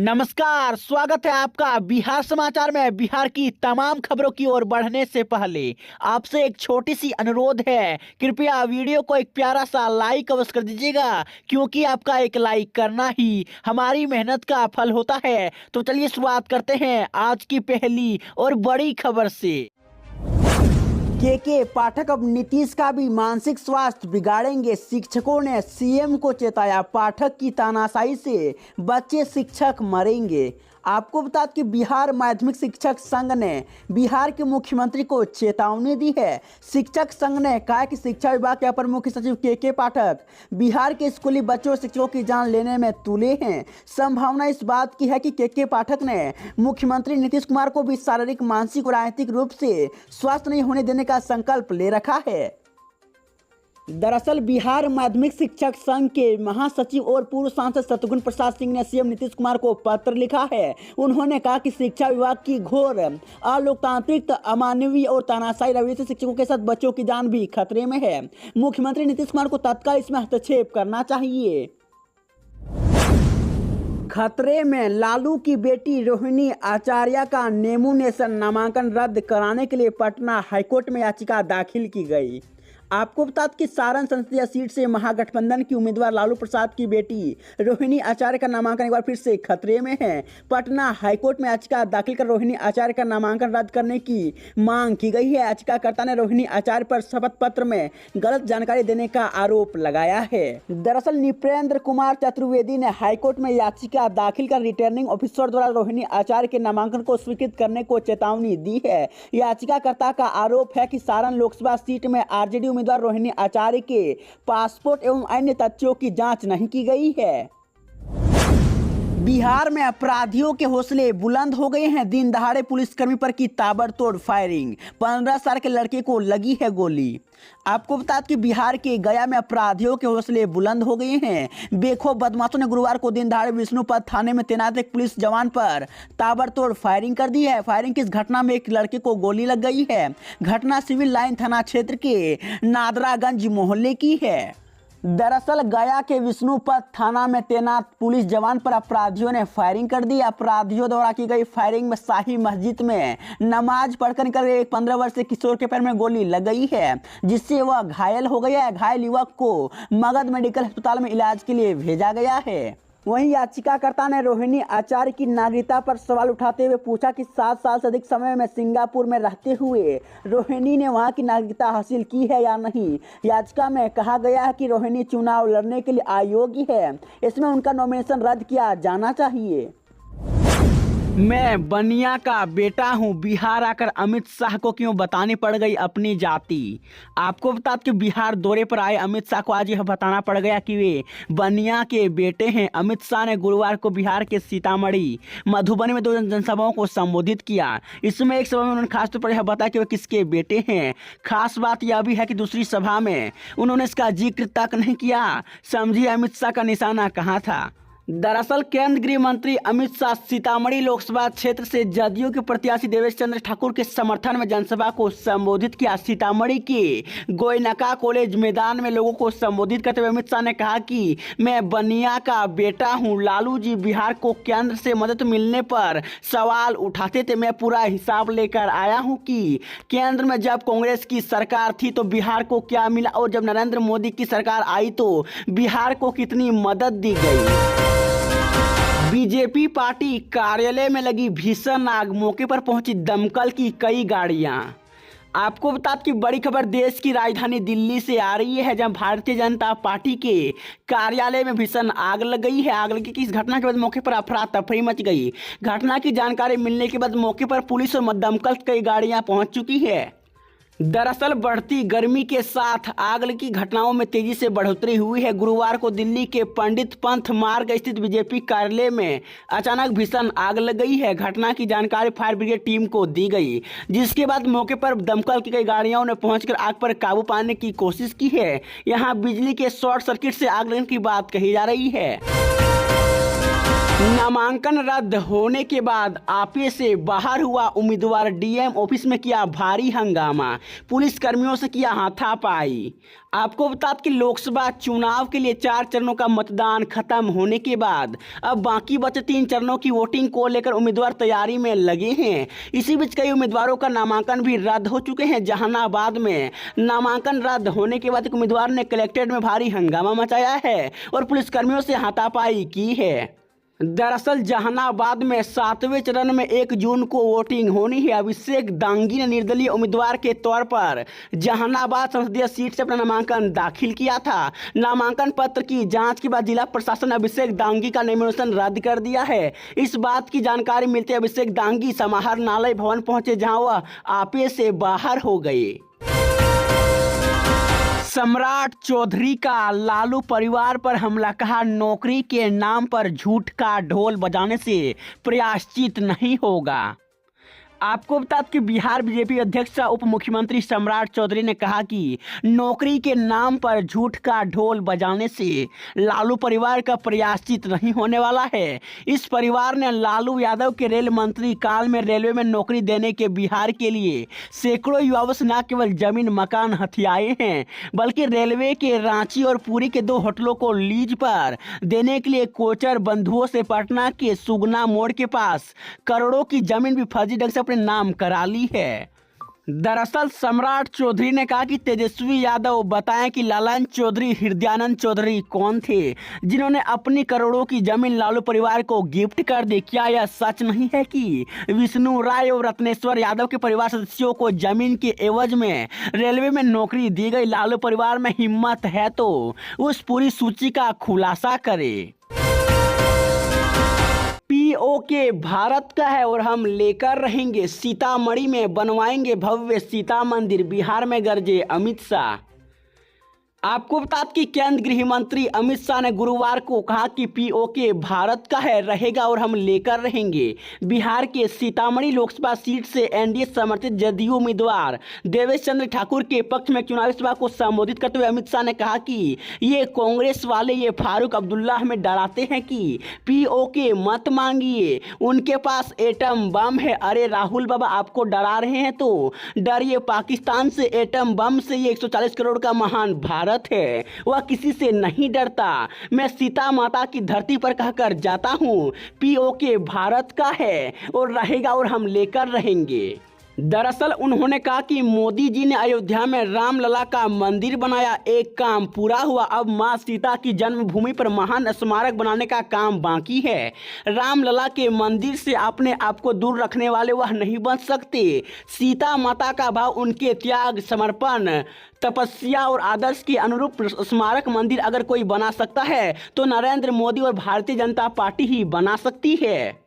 नमस्कार, स्वागत है आपका बिहार समाचार में। बिहार की तमाम खबरों की ओर बढ़ने से पहले आपसे एक छोटी सी अनुरोध है, कृपया वीडियो को एक प्यारा सा लाइक अवश्य कर दीजिएगा, क्योंकि आपका एक लाइक करना ही हमारी मेहनत का फल होता है। तो चलिए शुरुआत करते हैं आज की पहली और बड़ी खबर से। के पाठक अब नीतीश का भी मानसिक स्वास्थ्य बिगाड़ेंगे। शिक्षकों ने सीएम को चेताया, पाठक की तानाशाही से बच्चे शिक्षक मरेंगे। आपको बता दें कि बिहार माध्यमिक शिक्षक संघ ने बिहार के मुख्यमंत्री को चेतावनी दी है। शिक्षक संघ ने कहा कि शिक्षा विभाग के अपर मुख्य सचिव के पाठक बिहार के स्कूली बच्चों और शिक्षकों की जान लेने में तुले हैं। संभावना इस बात की है कि के पाठक ने मुख्यमंत्री नीतीश कुमार को भी शारीरिक, मानसिक और राजनीतिक रूप से स्वस्थ नहीं होने देने का संकल्प ले रखा है। दरअसल बिहार माध्यमिक शिक्षक संघ के महासचिव और पूर्व सांसद शत्रुघ्न प्रसाद सिंह ने सीएम नीतीश कुमार को पत्र लिखा है। उन्होंने कहा कि शिक्षा विभाग की घोर अलोकतांत्रिक, अमानवीय और तानाशाही रवैये से शिक्षकों के साथ बच्चों की जान भी खतरे में है। मुख्यमंत्री नीतीश कुमार को तत्काल इसमें हस्तक्षेप करना चाहिए। खतरे में लालू की बेटी रोहिणी आचार्य का नॉमिनेशन नामांकन रद्द कराने के लिए पटना हाईकोर्ट में याचिका दाखिल की गई। आपको बता दें कि सारण संसदीय सीट से महागठबंधन की उम्मीदवार लालू प्रसाद की बेटी रोहिणी आचार्य का नामांकन एक बार फिर से खतरे में है। पटना हाईकोर्ट में याचिका दाखिल कर रोहिणी आचार्य का नामांकन रद्द करने की मांग की गई है। याचिकाकर्ता ने रोहिणी आचार्य पर शपथ पत्र में गलत जानकारी देने का आरोप लगाया है। दरअसल नृपेंद्र कुमार चतुर्वेदी ने हाईकोर्ट में याचिका दाखिल कर रिटर्निंग ऑफिसर द्वारा रोहिणी आचार्य के नामांकन को स्वीकृत करने को चेतावनी दी है। याचिकाकर्ता का आरोप है कि सारण लोकसभा सीट में आरजेडी उम्मीदवार रोहिणी आचार्य के पासपोर्ट एवं अन्य तथ्यों की जांच नहीं की गई है। बिहार में अपराधियों के हौसले बुलंद हो गए हैं। दिन दहाड़े पुलिसकर्मी पर की ताबड़तोड़ फायरिंग, 15 साल के लड़के को लगी है गोली। आपको बता दें कि बिहार के गया में अपराधियों के हौसले बुलंद हो गए हैं। बेखौफ बदमाशों ने गुरुवार को दिन दहाड़े विष्णुपद थाने में तैनात एक पुलिस जवान पर ताबड़तोड़ फायरिंग कर दी है। फायरिंग की इस घटना में एक लड़के को गोली लग गई है। घटना सिविल लाइन थाना क्षेत्र के नादरागंज मोहल्ले की है। दरअसल गया के विष्णुपद थाना में तैनात पुलिस जवान पर अपराधियों ने फायरिंग कर दी। अपराधियों द्वारा की गई फायरिंग में शाही मस्जिद में नमाज पढ़कर निकल एक 15 वर्षीय किशोर के पैर में गोली लग गई है, जिससे वह घायल हो गया है। घायल युवक को मगध मेडिकल अस्पताल में इलाज के लिए भेजा गया है। वहीं याचिकाकर्ता ने रोहिणी आचार्य की नागरिकता पर सवाल उठाते हुए पूछा कि 7 साल से अधिक समय में सिंगापुर में रहते हुए रोहिणी ने वहां की नागरिकता हासिल की है या नहीं। याचिका में कहा गया है कि रोहिणी चुनाव लड़ने के लिए अयोग्य है, इसमें उनका नॉमिनेशन रद्द किया जाना चाहिए। मैं बनिया का बेटा हूं, बिहार आकर अमित शाह को क्यों बतानी पड़ गई अपनी जाति। आपको बता दें कि बिहार दौरे पर आए अमित शाह को आज यह बताना पड़ गया कि वे बनिया के बेटे हैं। अमित शाह ने गुरुवार को बिहार के सीतामढ़ी, मधुबनी में 2 जनसभाओं को संबोधित किया। इसमें एक सभा में उन्होंने खासतौर पर यह बताया कि वे किसके बेटे हैं। खास बात यह भी है कि दूसरी सभा में उन्होंने इसका जिक्र तक नहीं किया। समझिए अमित शाह का निशाना कहाँ था। दरअसल केंद्रीय गृह मंत्री अमित शाह सीतामढ़ी लोकसभा क्षेत्र से जदयू के प्रत्याशी देवेश चंद्र ठाकुर के समर्थन में जनसभा को संबोधित किया। सीतामढ़ी के गोयनका कॉलेज मैदान में लोगों को संबोधित करते हुए अमित शाह ने कहा कि मैं बनिया का बेटा हूं। लालू जी बिहार को केंद्र से मदद मिलने पर सवाल उठाते थे। मैं पूरा हिसाब लेकर आया हूं कि केंद्र में जब कांग्रेस की सरकार थी तो बिहार को क्या मिला, और जब नरेंद्र मोदी की सरकार आई तो बिहार को कितनी मदद दी गई। बीजेपी पार्टी कार्यालय में लगी भीषण आग, मौके पर पहुंची दमकल की कई गाड़ियां। आपको बता दें कि बड़ी खबर देश की राजधानी दिल्ली से आ रही है, जहां भारतीय जनता पार्टी के कार्यालय में भीषण आग लग गई है। आग लगी कि इस घटना के बाद मौके पर अफरा तफरी मच गई। घटना की जानकारी मिलने के बाद मौके पर पुलिस और दमकल की कई गाड़ियां पहुंच चुकी है। दरअसल बढ़ती गर्मी के साथ आग की घटनाओं में तेजी से बढ़ोतरी हुई है। गुरुवार को दिल्ली के पंडित पंथ मार्ग स्थित बीजेपी कार्यालय में अचानक भीषण आग लग गई है। घटना की जानकारी फायर ब्रिगेड टीम को दी गई, जिसके बाद मौके पर दमकल की कई गाड़ियों ने पहुंचकर आग पर काबू पाने की कोशिश की है। यहां बिजली के शॉर्ट सर्किट से आग लगने की बात कही जा रही है। नामांकन रद्द होने के बाद आपे से बाहर हुआ उम्मीदवार, डीएम ऑफिस में किया भारी हंगामा, पुलिस कर्मियों से किया हाथापाई। आपको बता दें कि लोकसभा चुनाव के लिए 4 चरणों का मतदान खत्म होने के बाद अब बाकी बचे 3 चरणों की वोटिंग को लेकर उम्मीदवार तैयारी में लगे हैं। इसी बीच कई उम्मीदवारों का नामांकन भी रद्द हो चुके हैं। जहानाबाद में नामांकन रद्द होने के बाद एक उम्मीदवार ने कलेक्ट्रेट में भारी हंगामा मचाया है और पुलिसकर्मियों से हाथापाई की है। दरअसल जहानाबाद में 7वें चरण में 1 जून को वोटिंग होनी है। अभिषेक दांगी ने निर्दलीय उम्मीदवार के तौर पर जहानाबाद संसदीय सीट से अपना नामांकन दाखिल किया था। नामांकन पत्र की जांच के बाद जिला प्रशासन ने अभिषेक दांगी का नॉमिनेशन रद्द कर दिया है। इस बात की जानकारी मिलते अभिषेक दांगी समाहरणालय भवन पहुंचे, जहां वह आपे से बाहर हो गए। सम्राट चौधरी का लालू परिवार पर हमला, कहा नौकरी के नाम पर झूठ का ढोल बजाने से प्रायश्चित नहीं होगा। आपको बता दें कि बिहार बीजेपी अध्यक्ष उप मुख्यमंत्री सम्राट चौधरी ने कहा कि नौकरी के नाम पर झूठ का ढोल बजाने से लालू परिवार का प्रायश्चित नहीं होने वाला है। इस परिवार ने लालू यादव के रेल मंत्री काल में रेलवे में नौकरी देने के बिहार के लिए सैकड़ों युवाओं से न केवल जमीन मकान हथियाए हैं, बल्कि रेलवे के रांची और पुरी के 2 होटलों को लीज पर देने के लिए कोचर बंधुओं से पटना के सुगना मोड़ के पास करोड़ों की जमीन भी फर्जी ढंग से अपने नाम करा ली है। दरअसल सम्राट चौधरी ने कहा कि तेजस्वी यादव बताएं कि लालन चौधरी हृदयानंद चौधरी कौन थे जिन्होंने अपनी करोड़ों की जमीन लालू परिवार को गिफ्ट कर दी। क्या यह सच नहीं है कि विष्णु राय और रत्नेश्वर यादव के परिवार सदस्यों को जमीन के एवज में रेलवे में नौकरी दी गई? लालू परिवार में हिम्मत है तो उस पूरी सूची का खुलासा करे। पीओके भारत का है और हम लेकर रहेंगे, सीतामढ़ी में बनवाएंगे भव्य सीता मंदिर, बिहार में गरजे अमित शाह। आपको बता दें कि केंद्रीय गृह मंत्री अमित शाह ने गुरुवार को कहा कि पीओके भारत का है, रहेगा और हम लेकर रहेंगे। बिहार के सीतामढ़ी लोकसभा सीट से एनडीए समर्थित जदयू उम्मीदवार देवेश चंद्र ठाकुर के पक्ष में चुनावी सभा को संबोधित करते हुए अमित शाह ने कहा कि ये कांग्रेस वाले ये फारूक अब्दुल्ला हमें डराते हैं कि पीओके मत मांगिए, उनके पास एटम बम है। अरे राहुल बाबा, आपको डरा रहे हैं तो डरिए, पाकिस्तान से एटम बम से ये 140 करोड़ का महान भारत है, वह किसी से नहीं डरता। मैं सीता माता की धरती पर कहकर जाता हूं, पीओके भारत का है और रहेगा और हम लेकर रहेंगे। दरअसल उन्होंने कहा कि मोदी जी ने अयोध्या में रामलला का मंदिर बनाया, एक काम पूरा हुआ, अब मां सीता की जन्मभूमि पर महान स्मारक बनाने का काम बाकी है। रामलला के मंदिर से अपने आप को दूर रखने वाले वह नहीं बच सकते। सीता माता का भाव, उनके त्याग, समर्पण, तपस्या और आदर्श के अनुरूप स्मारक मंदिर अगर कोई बना सकता है तो नरेंद्र मोदी और भारतीय जनता पार्टी ही बना सकती है।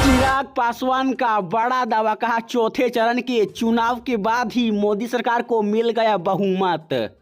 चिराग पासवान का बड़ा दावा, कहा चौथे चरण के चुनाव के बाद ही मोदी सरकार को मिल गया बहुमत।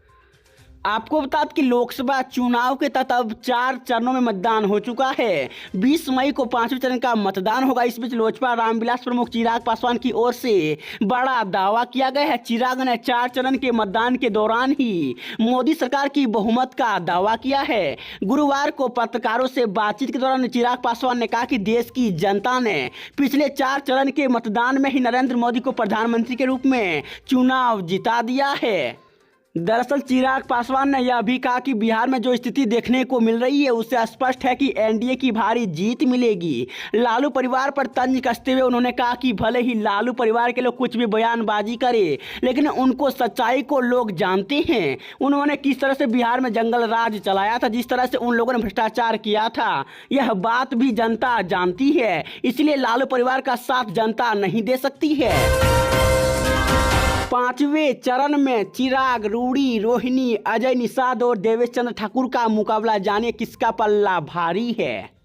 आपको बता दें कि लोकसभा चुनाव के तहत अब 4 चरणों में मतदान हो चुका है। 20 मई को 5वें चरण का मतदान होगा। इस बीच लोजपा रामविलास प्रमुख चिराग पासवान की ओर से बड़ा दावा किया गया है। चिराग ने 4 चरण के मतदान के दौरान ही मोदी सरकार की बहुमत का दावा किया है। गुरुवार को पत्रकारों से बातचीत के दौरान चिराग पासवान ने कहा कि देश की जनता ने पिछले 4 चरण के मतदान में ही नरेंद्र मोदी को प्रधानमंत्री के रूप में चुनाव जिता दिया है। दरअसल चिराग पासवान ने यह भी कहा कि बिहार में जो स्थिति देखने को मिल रही है उससे स्पष्ट है कि एनडीए की भारी जीत मिलेगी। लालू परिवार पर तंज कसते हुए उन्होंने कहा कि भले ही लालू परिवार के लोग कुछ भी बयानबाजी करे, लेकिन उनको सच्चाई को लोग जानते हैं। उन्होंने किस तरह से बिहार में जंगल राज चलाया था, जिस तरह से उन लोगों ने भ्रष्टाचार किया था, यह बात भी जनता जानती है। इसलिए लालू परिवार का साथ जनता नहीं दे सकती है। 5वें चरण में चिराग, रूडी, रोहिणी, अजय निषाद और देवेश चंद्र ठाकुर का मुकाबला, जाने किसका पल्ला भारी है।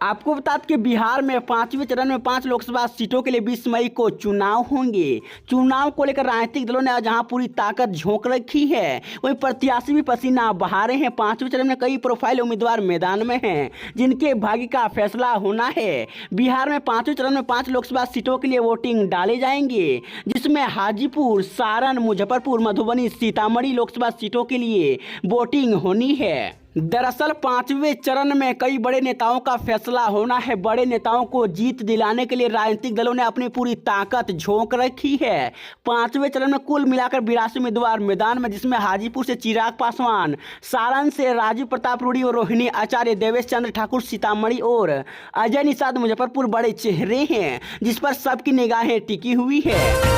आपको बता दें कि बिहार में 5वें चरण में 5 लोकसभा सीटों के लिए 20 मई को चुनाव होंगे। चुनाव को लेकर राजनीतिक दलों ने जहां पूरी ताकत झोंक रखी है, वहीं प्रत्याशी भी पसीना बहा रहे हैं। 5वें चरण में कई प्रोफाइल उम्मीदवार मैदान में हैं, जिनके भाग्य का फैसला होना है। बिहार में 5वें चरण में 5 लोकसभा सीटों के लिए वोटिंग डाले जाएंगे, जिसमें हाजीपुर, सारण, मुजफ्फरपुर, मधुबनी, सीतामढ़ी लोकसभा सीटों के लिए वोटिंग होनी है। दरअसल 5वें चरण में कई बड़े नेताओं का फैसला होना है। बड़े नेताओं को जीत दिलाने के लिए राजनीतिक दलों ने अपनी पूरी ताकत झोंक रखी है। 5वें चरण में कुल मिलाकर 82 उम्मीदवार मैदान में, जिसमें हाजीपुर से चिराग पासवान, सारण से राजीव प्रताप रूडी और रोहिणी आचार्य, देवेश चंद्र ठाकुर सीतामढ़ी और अजय निषाद मुजफ्फरपुर बड़े चेहरे हैं जिस पर सबकी निगाहें टिकी हुई है।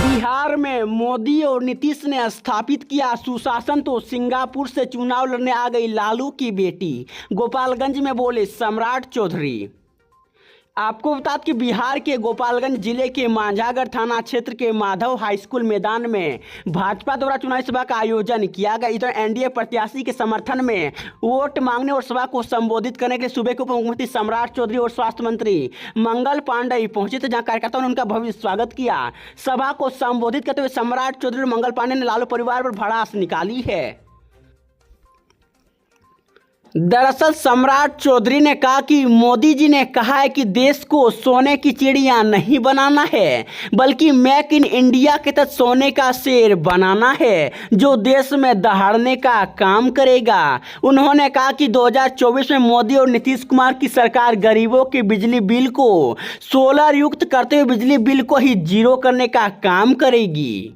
बिहार में मोदी और नीतीश ने स्थापित किया सुशासन, तो सिंगापुर से चुनाव लड़ने आ गई लालू की बेटी। गोपालगंज में बोले सम्राट चौधरी। आपको बता दें कि बिहार के गोपालगंज जिले के मांझागढ़ थाना क्षेत्र के माधव हाई स्कूल मैदान में भाजपा द्वारा चुनावी सभा का आयोजन किया गया। इधर एनडीए प्रत्याशी के समर्थन में वोट मांगने और सभा को संबोधित करने के लिए सूबे के उप मुख्यमंत्री सम्राट चौधरी और स्वास्थ्य मंत्री मंगल पांडेय पहुंचे थे, जहां कार्यकर्ताओं ने उनका भव्य स्वागत किया। सभा को संबोधित करते हुए सम्राट चौधरी और मंगल पांडेय ने लालू परिवार पर भड़ास निकाली है। दरअसल सम्राट चौधरी ने कहा कि मोदी जी ने कहा है कि देश को सोने की चिड़िया नहीं बनाना है, बल्कि मेक इन इंडिया के तहत सोने का शेर बनाना है जो देश में दहाड़ने का काम करेगा। उन्होंने कहा कि 2024 में मोदी और नीतीश कुमार की सरकार गरीबों के बिजली बिल को सोलर युक्त करते हुए बिजली बिल को ही जीरो करने का काम करेगी।